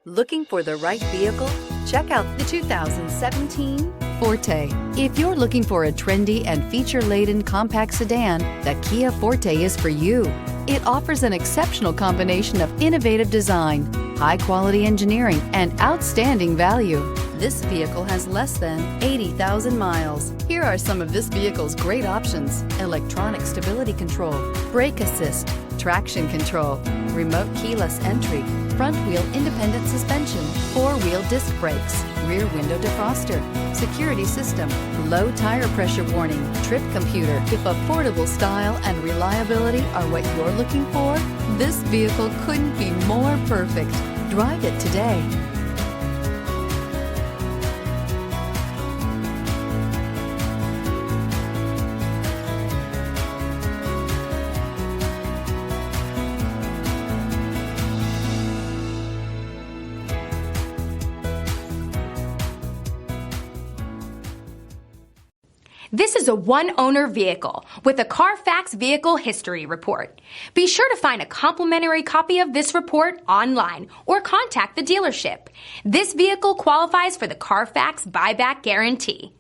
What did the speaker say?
Looking for the right vehicle? Check out the 2017 Forte. If you're looking for a trendy and feature-laden compact sedan, the Kia Forte is for you. It offers an exceptional combination of innovative design, high-quality engineering, and outstanding value. This vehicle has less than 80,000 miles. Here are some of this vehicle's great options: electronic stability control, brake assist, traction control, remote keyless entry, front wheel independent suspension, four-wheel disc brakes, rear window defroster, security system, low tire pressure warning, trip computer. If affordable style and reliability are what you're looking for, this vehicle couldn't be more perfect. Drive it today. This is a one-owner vehicle with a Carfax Vehicle History Report. Be sure to find a complimentary copy of this report online or contact the dealership. This vehicle qualifies for the Carfax Buyback Guarantee.